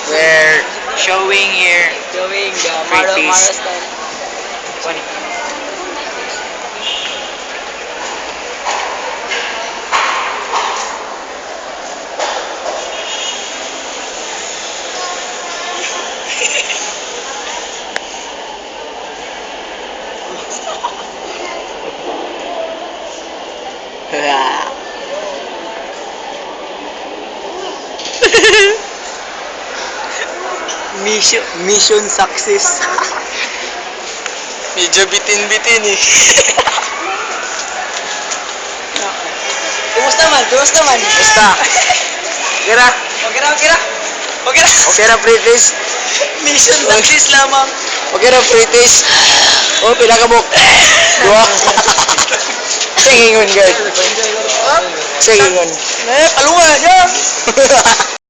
We're showing here. Showing the Mara style. Funny. Mission success. Medyo bitin-bitin eh. Kumusta man? Basta. Kira. Okay na. Okay na, British. Mission success lamang. Okay na, British. Oh, pila ka buk. Dua. Singingon, guys. Singingon. Palungan, yeah.